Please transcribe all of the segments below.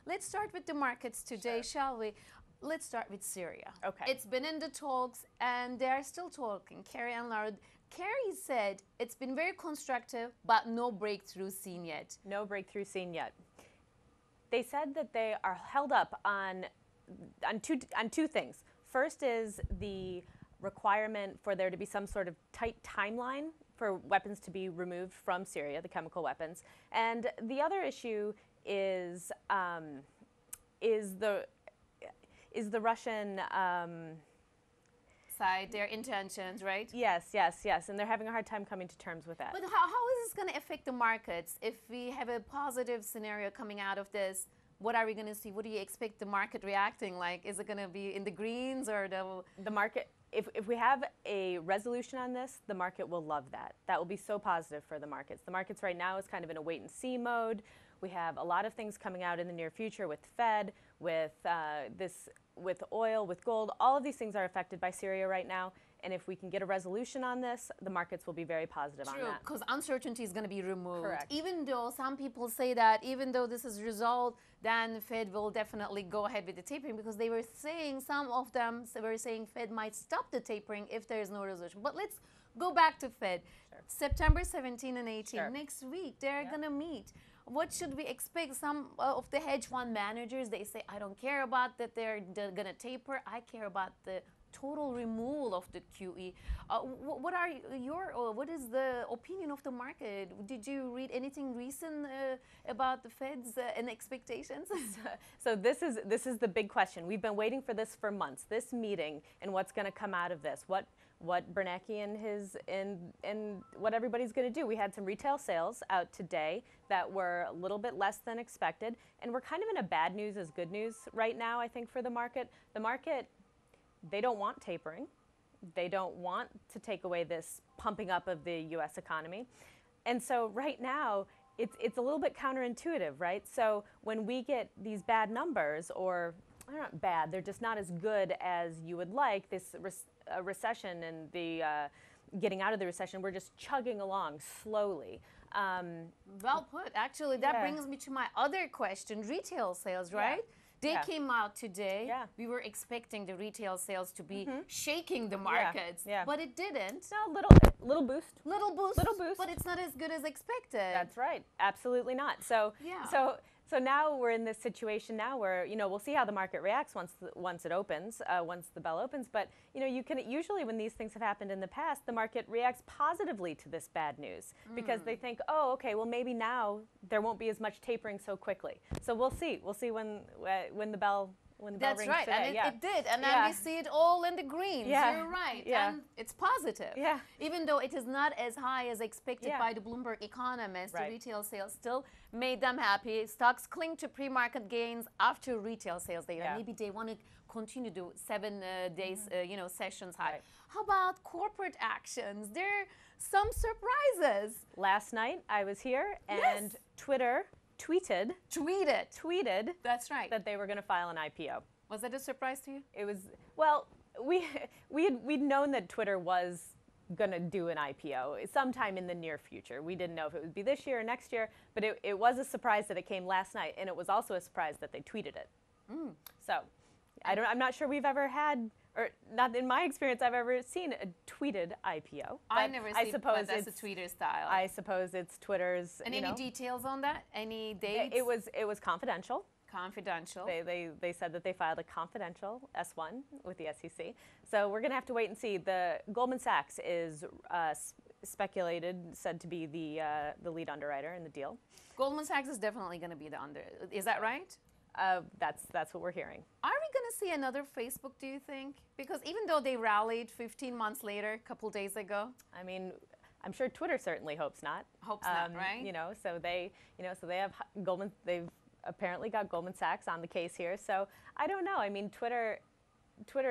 Let's start with the markets today, Sure. shall we? Let's start with Syria. Okay. It's been in the talks and they are still talking. Kerry and Laura. Kerry said it's been very constructive, but no breakthrough seen yet. No breakthrough seen yet. They said that they are held up on two things. First is the requirement for there to be some sort of tight timeline for weapons to be removed from Syria, the chemical weapons, and the other issue is the Russian. Side, their intentions, right? Yes, and they're having a hard time coming to terms with that. But how is this going to affect the markets if we have a positive scenario coming out of this? What are we going to see? What do you expect the market reacting like? Is it going to be in the greens or the market? If we have a resolution on this, the market will love that. That will be so positive for the markets. The markets right now is kind of in a wait and see mode. We have a lot of things coming out in the near future with Fed, with with oil, with gold. All of these things are affected by Syria right now. And if we can get a resolution on this, the markets will be very positive on that. True, because uncertainty is going to be removed. Correct. Even though some people say that, even though this is resolved, then the Fed will definitely go ahead with the tapering, because they were saying, some of them were saying Fed might stop the tapering if there is no resolution. But let's go back to Fed. Sure. September 17 and 18, Sure. next week, they're going to meet. What should we expect? Some of the hedge fund managers, they say, I don't care about that they're going to taper. I care about the total removal of the QE. What is the opinion of the market? Did you read anything recent about the Fed's and expectations? So this is the big question. We've been waiting for this for months. This meeting and what's going to come out of this. What Bernanke and what everybody's going to do. We had some retail sales out today that were a little bit less than expected, and we're kind of in a bad news as good news right now, I think, for the market. The market, they don't want tapering. They don't want to take away this pumping up of the U.S. economy. And so right now, it's a little bit counterintuitive, right? So when we get these bad numbers, or they're not bad, they're just not as good as you would like, this recession and the getting out of the recession, we're just chugging along slowly. Well put. Actually, that brings me to my other question, retail sales, right? They came out today. Yeah. We were expecting the retail sales to be shaking the markets, but it didn't. No, little boost. Little boost, But it's not as good as expected. That's right. Absolutely not. So now we're in this situation now where, we'll see how the market reacts once it opens, once the bell opens. But, you can usually, when these things have happened in the past, the market reacts positively to this bad news because they think, oh, okay, well, maybe now there won't be as much tapering so quickly. So we'll see. We'll see when the bell rings That's right, today. and it did, and then we see it all in the greens. Yeah. You're right, Yeah. and it's positive. Yeah. Even though it is not as high as expected by the Bloomberg economists, the retail sales still made them happy. Stocks cling to pre-market gains after retail sales data. Maybe they want to continue to 7 days, sessions high. Right. How about corporate actions? There are some surprises. Last night I was here and Twitter tweeted. That's right. That they were going to file an IPO. Was that a surprise to you? It was, well, we'd known that Twitter was going to do an IPO sometime in the near future. We didn't know if it would be this year or next year, but it was a surprise that it came last night, and it was also a surprise that they tweeted it. So I'm not sure we've ever had, or not in my experience, I've ever seen a tweeted IPO. I never seen, but that's a Twitter style. I suppose it's Twitter's. And any details on that? Any dates? It was confidential. Confidential. They said that they filed a confidential S1 with the SEC. So we're going to have to wait and see. The Goldman Sachs is said to be the lead underwriter in the deal. Goldman Sachs is definitely going to be the Is that right? That's what we're hearing. Are we going to see another Facebook, do you think? Because even though they rallied 15 months later, a couple days ago. I mean, I'm sure Twitter certainly hopes not. Hopes not, right? So they have Goldman. They've apparently got Goldman Sachs on the case here. So I don't know. I mean, Twitter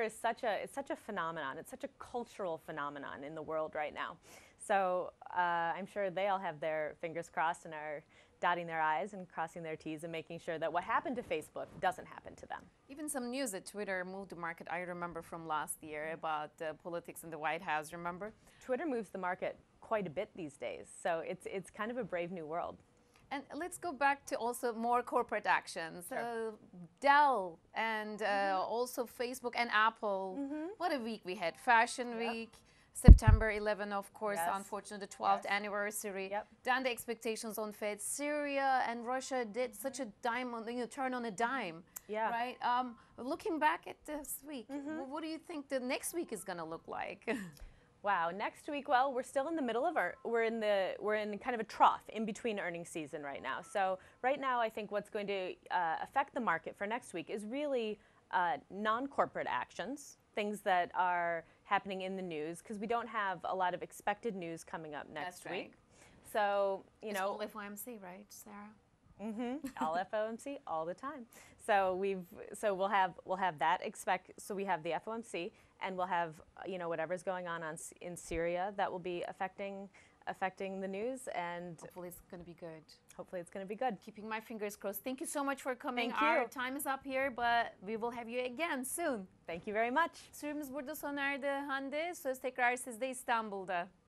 is such a phenomenon. It's such a cultural phenomenon in the world right now. So I'm sure they all have their fingers crossed and are dotting their I's and crossing their T's and making sure that what happened to Facebook doesn't happen to them. Even some news that Twitter moved the market, I remember from last year about politics in the White House, remember? Twitter moves the market quite a bit these days. So it's kind of a brave new world. And let's go back to also more corporate actions. Dell and also Facebook and Apple. What a week we had. Fashion Week. September 11, of course, unfortunately, the 12th anniversary. Then the expectations on Fed. Syria and Russia did such a turn on a dime. Right? Looking back at this week, what do you think the next week is going to look like? Wow, next week, well, we're still in the middle of we're in kind of a trough in between earnings season right now. So right now, I think what's going to affect the market for next week is really non-corporate actions, things that are happening in the news, because we don't have a lot of expected news coming up next week. So, you know, all FOMC, right, Sarah? All FOMC all the time. So we'll have that so we have the FOMC, and we'll have, you know, whatever's going on in Syria that will be affecting the news, and hopefully it's going to be good. Hopefully it's going to be good. Keeping my fingers crossed. Thank you so much for coming. Thank you. Our time is up here, but we will have you again soon. Thank you very much. Süremiz burada sona erdi Hande. Söz tekrar sizde İstanbul'da.